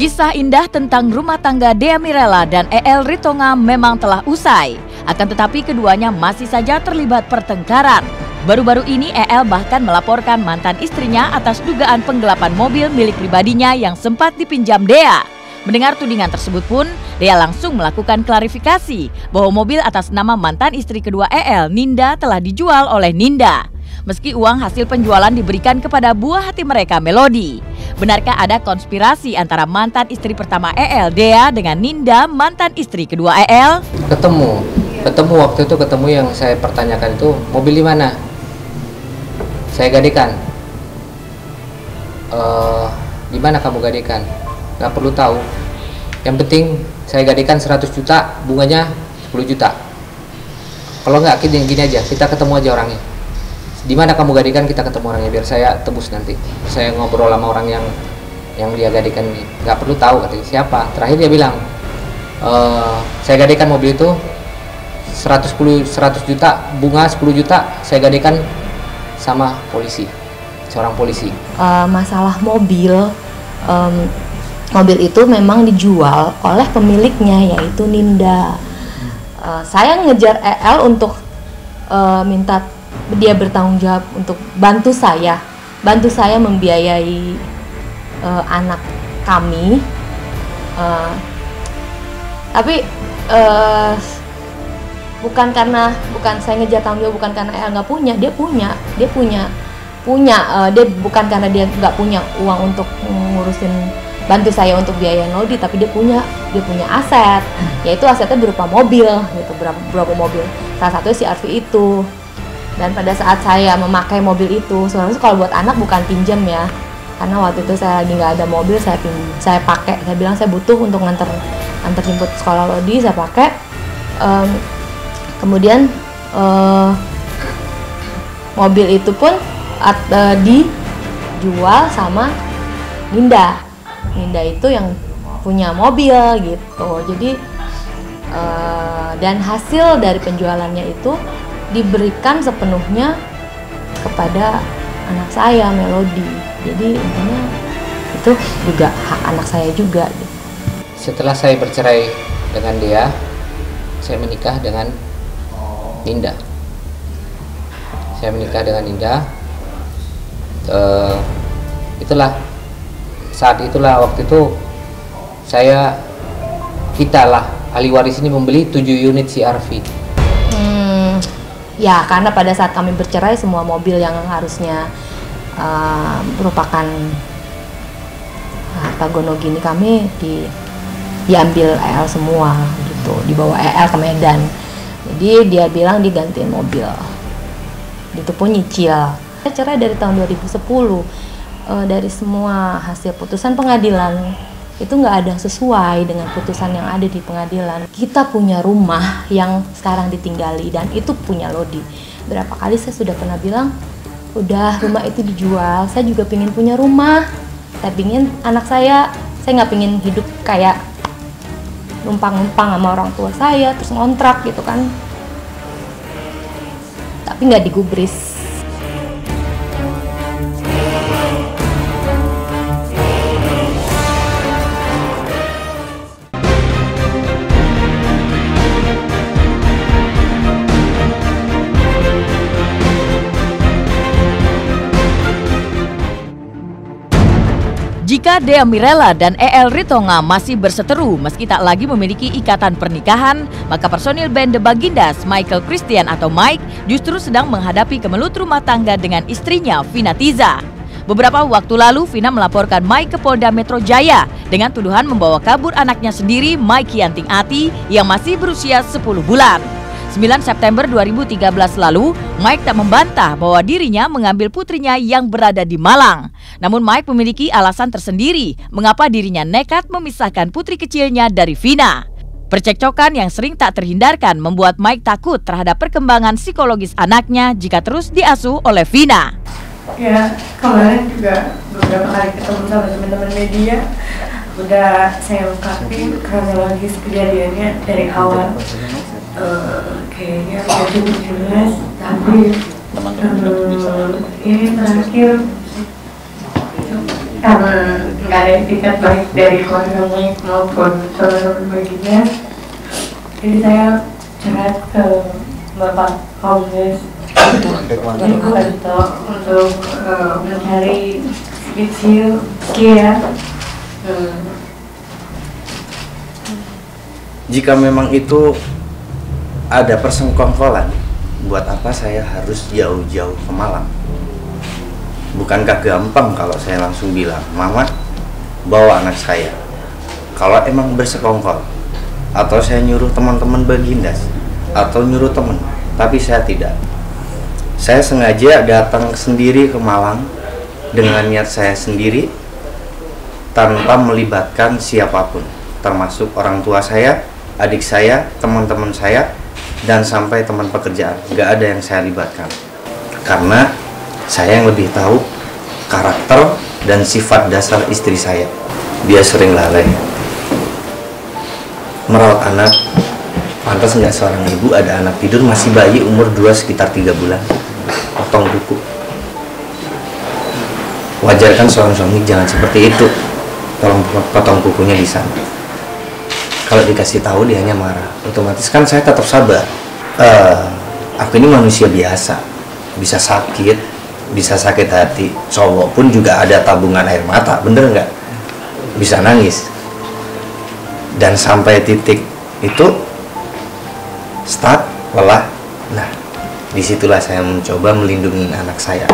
Kisah indah tentang rumah tangga Dea Mirela dan EL Ritonga memang telah usai. Akan tetapi keduanya masih saja terlibat pertengkaran. Baru-baru ini EL bahkan melaporkan mantan istrinya atas dugaan penggelapan mobil milik pribadinya yang sempat dipinjam Dea. Mendengar tudingan tersebut pun, Dea langsung melakukan klarifikasi bahwa mobil atas nama mantan istri kedua EL, Ninda, telah dijual oleh Ninda. Meski uang hasil penjualan diberikan kepada buah hati mereka, Melody. Benarkah ada konspirasi antara mantan istri pertama EL, Dea, dengan Ninda, mantan istri kedua EL? Ketemu waktu itu yang saya pertanyakan itu, mobil di mana? Saya gadekan. Di mana kamu gadekan? Gak perlu tahu. Yang penting saya gadekan 100 juta, bunganya 10 juta. Kalau nggak, gini aja, kita ketemu aja orangnya. Di mana kamu gadekan, kita ketemu orangnya, biar saya tebus nanti. Saya ngobrol sama orang yang dia gadekan ini. Nggak perlu tahu, katanya siapa. Terakhir dia bilang, saya gadekan mobil itu 100 juta, bunga 10 juta, saya gadekan sama polisi, seorang polisi. Masalah mobil itu memang dijual oleh pemiliknya, yaitu Ninda. Saya ngejar EL untuk minta dia bertanggung jawab untuk bantu saya membiayai anak kami. Tapi bukan saya ngejar tanggung jawab, bukan karena EL nggak punya, dia punya. Dia bukan karena dia nggak punya uang untuk ngurusin bantu saya untuk biaya Melody, tapi dia punya aset, yaitu asetnya berupa mobil gitu, beberapa mobil, salah satunya si RV itu. Dan pada saat saya memakai mobil itu, sebenarnya kalau buat anak bukan pinjam ya, karena waktu itu saya lagi nggak ada mobil, saya pakai, saya bilang saya butuh untuk nganter jemput sekolah Lodi, saya pakai. Kemudian mobil itu pun dijual sama Ninda itu yang punya mobil gitu. Jadi dan hasil dari penjualannya itu diberikan sepenuhnya kepada anak saya, Melody. Jadi intinya itu juga hak anak saya juga gitu. Setelah saya bercerai dengan Dea, saya menikah dengan Ninda. Waktu itu kita ahli waris ini membeli 7 unit CR-V. Ya, karena pada saat kami bercerai, semua mobil yang harusnya merupakan harta gono gini kami diambil EL semua gitu, dibawa EL ke Medan. Jadi dia bilang digantiin mobil. Itu pun nyicil. Saya cerai dari tahun 2010. Dari semua hasil putusan pengadilan itu nggak ada yang sesuai dengan putusan yang ada di pengadilan. Kita punya rumah yang sekarang ditinggali dan itu punya Lodi. Berapa kali saya sudah pernah bilang, udah rumah itu dijual, saya juga pingin punya rumah. Saya pingin anak saya nggak pingin hidup kayak numpang-numpang sama orang tua saya, terus ngontrak gitu kan. Tapi nggak digubris. Jika Dea Mirela dan EL Ritonga masih berseteru meski tak lagi memiliki ikatan pernikahan, maka personil band The Bagindas, Michael Christian atau Mike, justru sedang menghadapi kemelut rumah tangga dengan istrinya, Vina Tiza. Beberapa waktu lalu, Vina melaporkan Mike ke Polda Metro Jaya dengan tuduhan membawa kabur anaknya sendiri, Mike Yanting Ati, yang masih berusia 10 bulan. 9 September 2013 lalu, Mike tak membantah bahwa dirinya mengambil putrinya yang berada di Malang. Namun Mike memiliki alasan tersendiri mengapa dirinya nekat memisahkan putri kecilnya dari Vina. Percekcokan yang sering tak terhindarkan membuat Mike takut terhadap perkembangan psikologis anaknya jika terus diasuh oleh Vina. Ya, kemarin juga beberapa kali ketemu sama teman-teman media, udah saya ungkapin kronologis kejadiannya dari awal. Kayaknya udah cukup jelas, tapi ini terakhir karena nggak ada etikat baik dari keluarga Mike maupun teman-teman baginya. Jadi saya curhat ke Bapak Komdes untuk mencari skill ya. Jika memang itu ada persekongkolan, buat apa saya harus jauh-jauh ke Malang? Bukankah gampang kalau saya langsung bilang, Mama, bawa anak saya. Kalau emang bersekongkol, atau saya nyuruh teman-teman Bagindas, atau nyuruh teman, tapi saya tidak. Saya sengaja datang sendiri ke Malang dengan niat saya sendiri, tanpa melibatkan siapapun, termasuk orang tua saya, adik saya, teman-teman saya, dan sampai teman pekerjaan. Gak ada yang saya libatkan, karena saya yang lebih tahu karakter dan sifat dasar istri saya. Dia sering lalai merawat anak. Pantas nggak seorang ibu ada anak tidur masih bayi umur 2 sekitar 3 bulan potong kuku. Wajar kan seorang suami jangan seperti itu, tolong potong kukunya di sana. Kalau dikasih tahu dia hanya marah, otomatis kan saya tetap sabar. Aku ini manusia biasa, bisa sakit, bisa sakit hati. Cowok pun juga ada tabungan air mata, bener nggak? Bisa nangis. Dan sampai titik itu start lelah. Nah, disitulah saya mencoba melindungi anak saya.